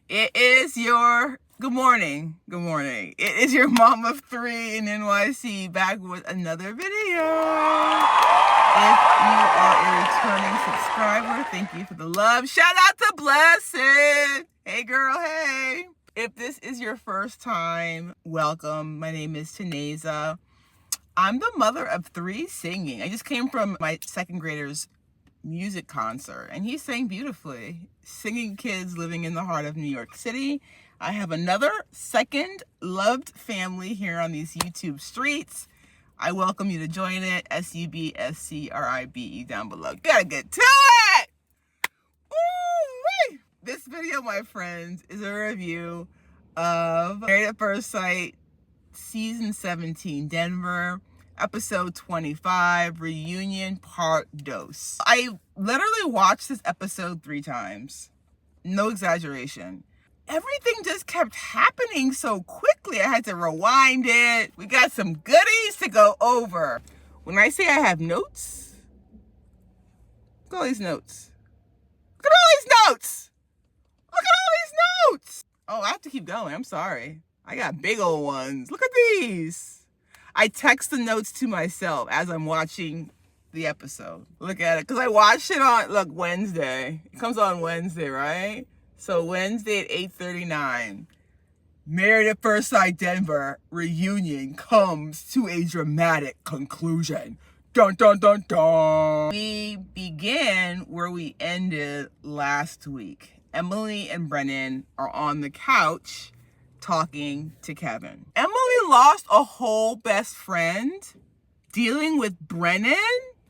It is your good morning. Good morning. It is your mom of three in NYC back with another video. If you are a returning subscriber, thank you for the love. Shout out to Blessed. Hey girl, hey. If this is your first time, welcome. My name is Taneza. I'm the mother of three singing. I just came from my second grader's music concert and he sang beautifully. Singing kids living in the heart of New York City. I have another second loved family here on these YouTube streets. I welcome you to join it. SUBSCRIBE down below. You gotta get to it! Ooh-wee! This video, my friends, is a review of Married at First Sight Season 17 Denver, Episode 25, Reunion Part Dos. I literally watched this episode 3 times. No exaggeration. Everything just kept happening so quickly. I had to rewind it. We got some goodies to go over. When I say I have notes, look at all these notes. Look at all these notes. Look at all these notes. Oh, I have to keep going. I'm sorry. I got big old ones. Look at these. I text the notes to myself as I'm watching the episode. Look at it. Because I watched it on, Wednesday. It comes on Wednesday, right? So Wednesday at 8:39. Married at First Sight Denver reunion comes to a dramatic conclusion. Dun, dun, dun, dun. We begin where we ended last week. Emily and Brennan are on the couch talking to Kevin. Emily lost a whole best friend dealing with Brennan.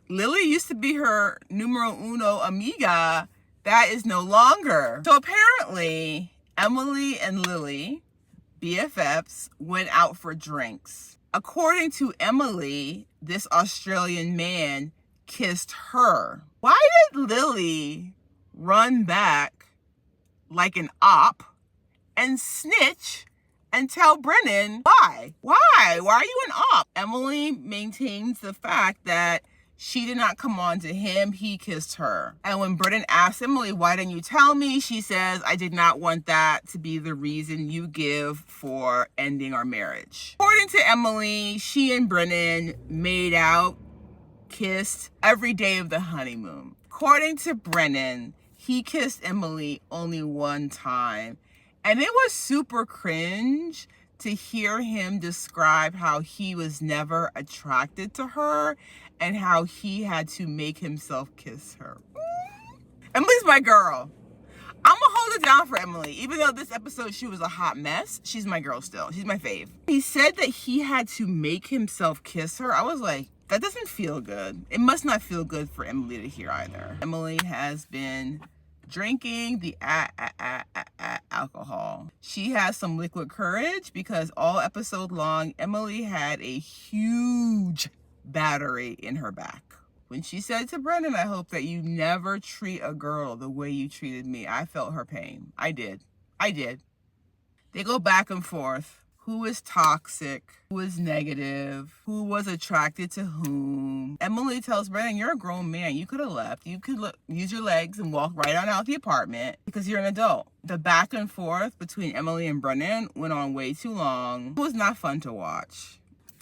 Lily used to be her numero uno amiga. That is no longer. So apparently, Emily and Lily, BFFs, went out for drinks. According to Emily, this Australian man kissed her. Why did Lily run back like an op and snitch and tell Brennan why? Why are you an op? Emily maintains the fact that she did not come on to him, he kissed her. And when Brennan asks Emily, why didn't you tell me? She says, I did not want that to be the reason you give for ending our marriage. According to Emily, she and Brennan made out, kissed every day of the honeymoon. According to Brennan, he kissed Emily only one time. And it was super cringe to hear him describe how he was never attracted to her and how he had to make himself kiss her. Emily's my girl. I'm gonna hold it down for Emily. Even though this episode she was a hot mess, she's my girl still. She's my fave. He said that he had to make himself kiss her. I was like, that doesn't feel good. It must not feel good for Emily to hear either. Emily has been drinking the alcohol. She has some liquid courage because all episode long, Emily had a huge battery in her back. When she said to Brennan, I hope that you never treat a girl the way you treated me, I felt her pain. I did. They go back and forth. Who is toxic? Who is negative? Who was attracted to whom? Emily tells Brennan, you're a grown man. You could have left. You could use your legs and walk right on out the apartment because you're an adult. The back and forth between Emily and Brennan went on way too long. It was not fun to watch.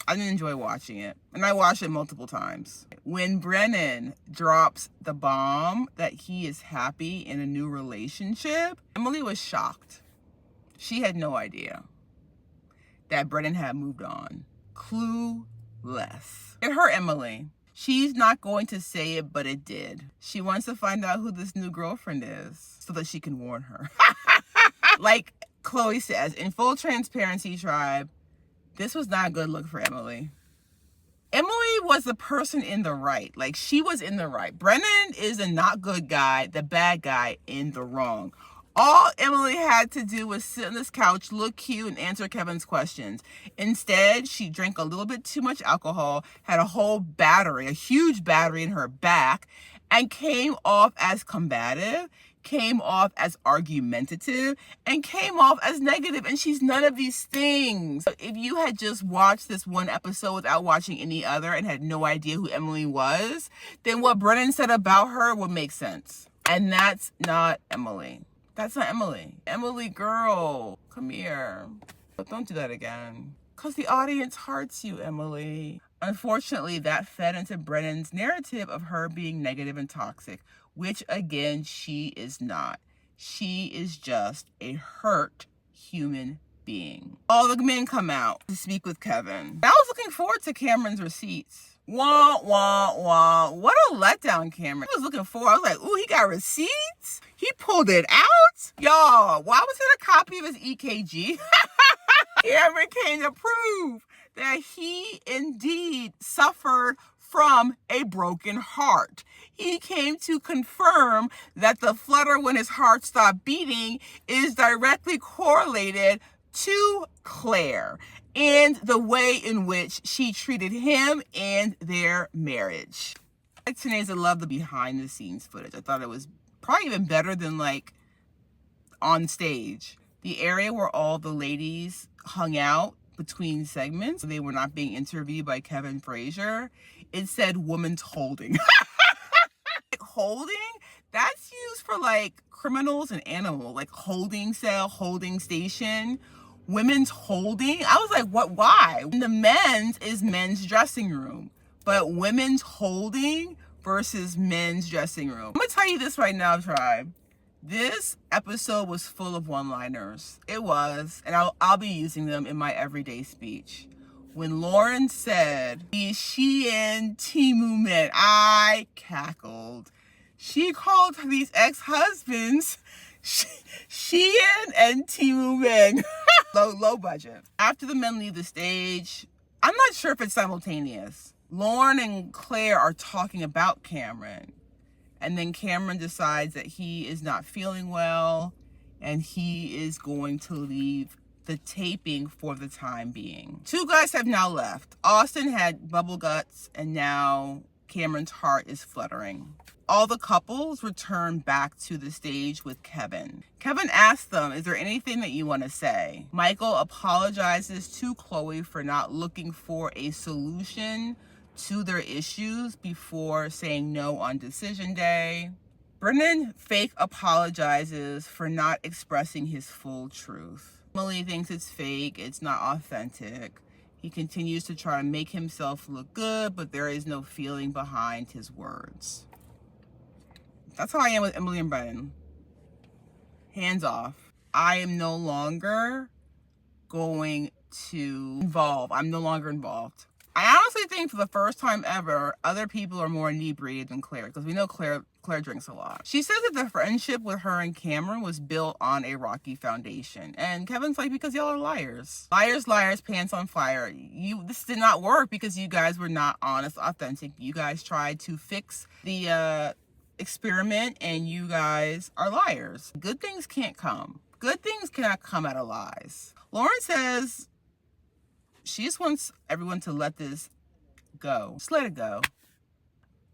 I didn't enjoy watching it. And I watched it multiple times. When Brennan drops the bomb that he is happy in a new relationship, Emily was shocked. She had no idea that Brennan had moved on. Clueless. It hurt Emily. She's not going to say it, but it did. She wants to find out who this new girlfriend is so that she can warn her. Like Chloe says, in full transparency, tribe, this was not a good look for Emily. Emily was the person in the right. Like, she was in the right. Brennan is a not good guy, the bad guy in the wrong. All Emily had to do was sit on this couch, look cute, and answer Kevin's questions. Instead, she drank a little bit too much alcohol, had a whole battery, a huge battery in her back, and came off as combative, came off as argumentative, and came off as negative. And she's none of these things. If you had just watched this one episode without watching any other and had no idea who Emily was, then what Brennan said about her would make sense. And that's not Emily. That's not Emily. Emily, girl, come here. But don't do that again. Because the audience hearts you, Emily. Unfortunately, that fed into Brennan's narrative of her being negative and toxic, which again, she is not. She is just a hurt human being. All the men come out to speak with Kevin. I was looking forward to Cameron's receipts. Wah, wah, wah. What a letdown, Cameron. I was looking for. I was like, ooh, he got receipts? He pulled it out? Y'all, why was it a copy of his EKG? Cameron came to prove that he indeed suffered from a broken heart. He came to confirm that the flutter when his heart stopped beating is directly correlated to Claire and the way in which she treated him and their marriage. Like today's, I love the behind the scenes footage. I thought it was probably even better than like on stage. The area where all the ladies hung out between segments, they were not being interviewed by Kevin Frazier. It said woman's holding. Holding? That's used for like criminals and animals, like holding cell, holding station. Women's holding? I was like, what, why? The men's is men's dressing room, but women's holding versus men's dressing room. I'm gonna tell you this right now, tribe. This episode was full of one-liners. It was, and I'll be using them in my everyday speech. When Lauren said, these Shein Temu men, I cackled. She called these ex-husbands Shein and Temu men. low budget. After the men leave the stage, I'm not sure if it's simultaneous. Lauren and Claire are talking about Cameron. And then Cameron decides that he is not feeling well and he is going to leave the taping for the time being. Two guys have now left. Austin had bubble guts and now Cameron's heart is fluttering. All the couples return back to the stage with Kevin. Kevin asks them, is there anything that you want to say? Michael apologizes to Chloe for not looking for a solution to their issues before saying no on decision day. Brennan fake apologizes for not expressing his full truth. Emily thinks it's fake, it's not authentic. He continues to try to make himself look good, but there is no feeling behind his words. That's how I am with Emily and Brennan. Hands off. I am no longer going to involve. I'm no longer involved. I honestly think for the first time ever, other people are more inebriated than Claire, because we know Claire drinks a lot. She says that the friendship with her and Cameron was built on a rocky foundation. And Kevin's like, because y'all are liars. Liars, liars, pants on fire. This did not work because you guys were not honest, authentic. You guys tried to fix the experiment and you guys are liars. Good things can't come. Good things cannot come out of lies. Lauren says she just wants everyone to let this go. Just let it go.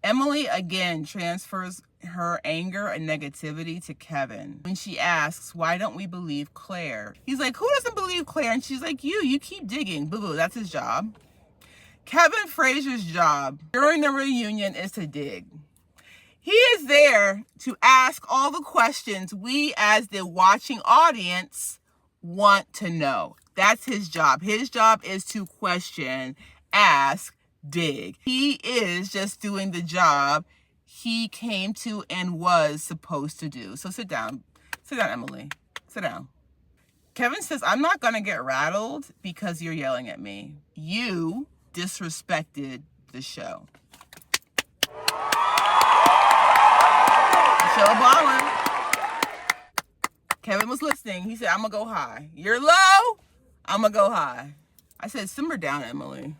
Emily again transfers her anger and negativity to Kevin when she asks, why don't we believe Claire? He's like, who doesn't believe Claire? And she's like, you keep digging. Boo-boo, that's his job. Kevin Frazier's job during the reunion is to dig. He is there to ask all the questions we as the watching audience want to know. That's his job. His job is to question, ask, dig. He is just doing the job he came to and was supposed to do. So sit down. Sit down, Emily. Sit down. Kevin says, I'm not going to get rattled because you're yelling at me. You disrespected the show. The show ballin'. Kevin was listening. He said, I'm going to go high. You're low. I'm going to go high. I said, simmer down, Emily.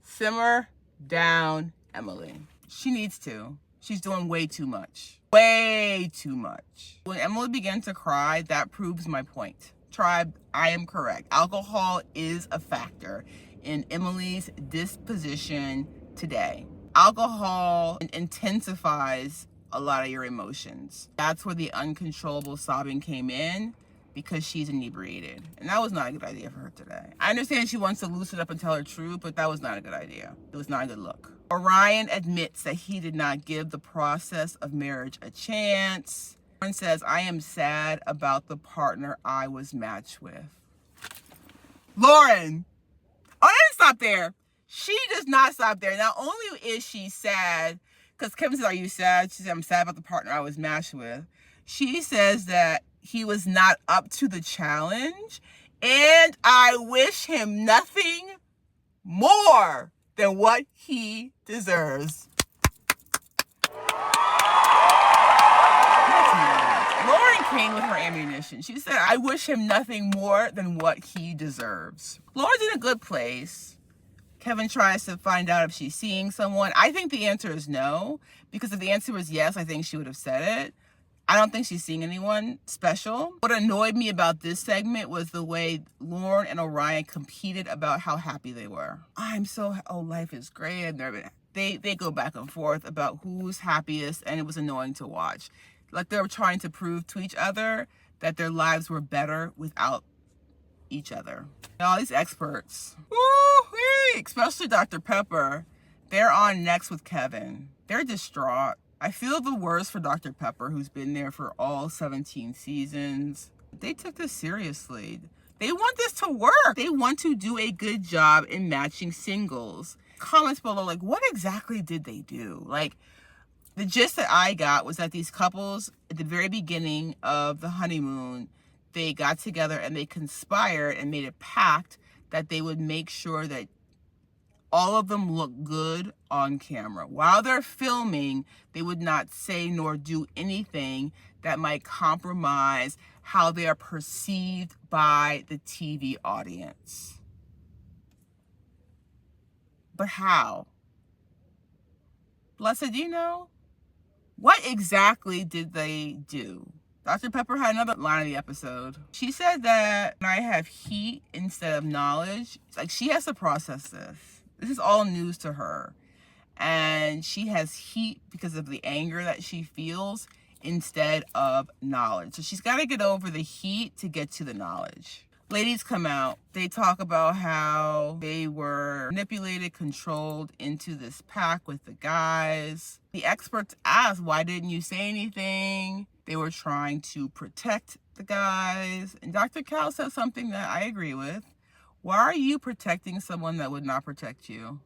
Simmer down, Emily. She needs to. She's doing way too much. Way too much. When Emily began to cry, that proves my point. Tribe, I am correct. Alcohol is a factor in Emily's disposition today. Alcohol intensifies a lot of your emotions. That's where the uncontrollable sobbing came in, because she's inebriated. And that was not a good idea for her today. I understand she wants to loosen up and tell her truth, but that was not a good idea. It was not a good look. Orion admits that he did not give the process of marriage a chance. Lauren says, I am sad about the partner I was matched with. Lauren! Oh, I didn't stop there. She does not stop there. Not only is she sad, because Kevin says, are you sad? She said, I'm sad about the partner I was matched with. She says that he was not up to the challenge, and I wish him nothing more than what he deserves. Lauren came with her ammunition. She said, I wish him nothing more than what he deserves. Lauren's in a good place. Kevin tries to find out if she's seeing someone. I think the answer is no, because if the answer was yes, I think she would have said it. I don't think she's seeing anyone special. What annoyed me about this segment was the way Lauren and Orion competed about how happy they were. Life is great. And they go back and forth about who's happiest, and it was annoying to watch. Like they were trying to prove to each other that their lives were better without each other. All these experts, woo-wee, especially Dr. Pepper, they're on next with Kevin. They're distraught. I feel the worst for Dr. Pepper, who's been there for all 17 seasons. They took this seriously. They want this to work. They want to do a good job in matching singles. Comments below, like, what exactly did they do? Like, the gist that I got was that these couples, at the very beginning of the honeymoon, they got together and they conspired and made a pact that they would make sure that all of them look good on camera. While they're filming, they would not say nor do anything that might compromise how they are perceived by the TV audience. But how? Blessed, do you know? What exactly did they do? Dr. Pepper had another line in the episode. She said that I have heat instead of knowledge. Like, she has to process this. This is all news to her. And she has heat because of the anger that she feels instead of knowledge. So she's got to get over the heat to get to the knowledge. Ladies come out. They talk about how they were manipulated, controlled into this pack with the guys. The experts ask, why didn't you say anything? They were trying to protect the guys. And Dr. Cal said something that I agree with. Why are you protecting someone that would not protect you?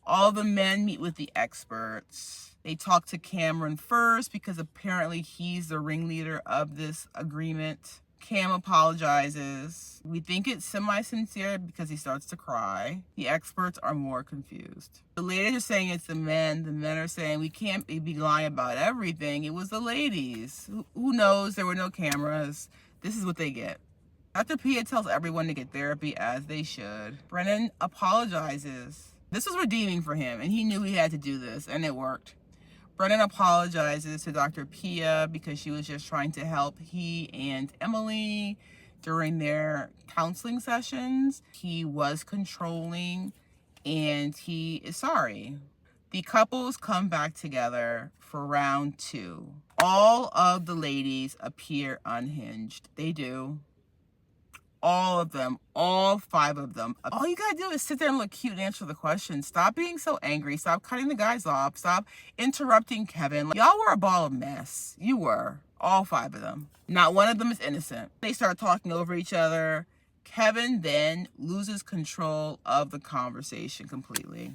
All the men meet with the experts. They talk to Cameron first because apparently he's the ringleader of this agreement. Cam apologizes. We think it's semi-sincere because he starts to cry. The experts are more confused. The ladies are saying it's the men. The men are saying we can't be lying about everything. It was the ladies. Who knows? There were no cameras. This is what they get. Dr. Pia tells everyone to get therapy as they should. Brennan apologizes. This was redeeming for him, and he knew he had to do this, and it worked. Brennan apologizes to Dr. Pia because she was just trying to help he and Emily during their counseling sessions. He was controlling, and he is sorry. The couples come back together for round 2. All of the ladies appear unhinged. They do. All of them, all 5 of them. All you gotta do is sit there and look cute and answer the questions. Stop being so angry. Stop cutting the guys off. Stop interrupting Kevin. Y'all were a ball of mess. You were. All 5 of them. Not one of them is innocent. They start talking over each other. Kevin then loses control of the conversation completely.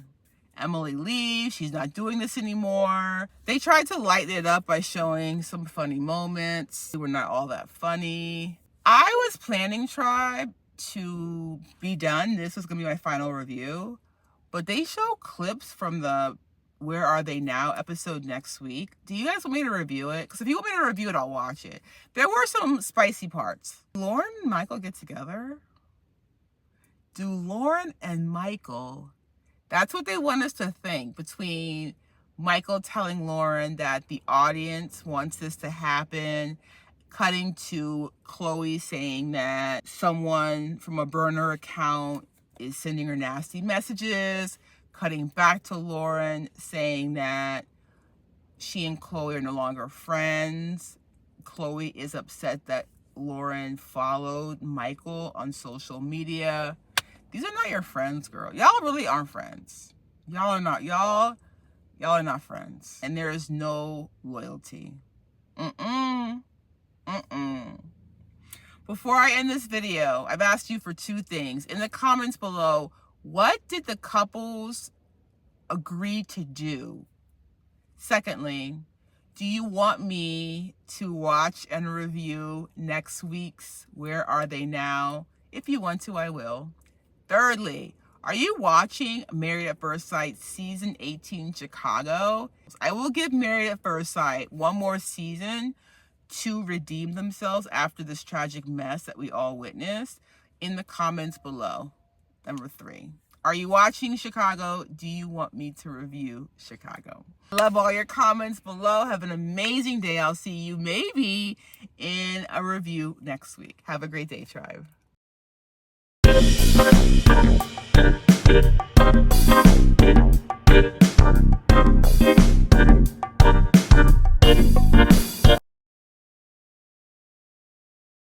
Emily leaves. She's not doing this anymore. They tried to lighten it up by showing some funny moments. They were not all that funny. I was planning, Tribe, to be done. This was going to be my final review. But they show clips from the Where Are They Now episode next week. Do you guys want me to review it? Because if you want me to review it, I'll watch it. There were some spicy parts. Lauren and Michael get together? Do Lauren and Michael... That's what they want us to think, between Michael telling Lauren that the audience wants this to happen, cutting to Chloe saying that someone from a burner account is sending her nasty messages, cutting back to Lauren saying that she and Chloe are no longer friends. Chloe is upset that Lauren followed Michael on social media. These are not your friends, girl. Y'all really aren't friends. Y'all are not friends. And there is no loyalty. Mm-mm. Mm-mm. Before I end this video, I've asked you for two things. In the comments below, what did the couples agree to do? Secondly, do you want me to watch and review next week's Where Are They Now? If you want to, I will. Thirdly, are you watching Married at First Sight Season 18 Chicago? I will give Married at First Sight one more season to redeem themselves after this tragic mess that we all witnessed in the comments below. Number 3. Are you watching Chicago? Do you want me to review Chicago? Love all your comments below. Have an amazing day. I'll see you maybe in a review next week. Have a great day, tribe.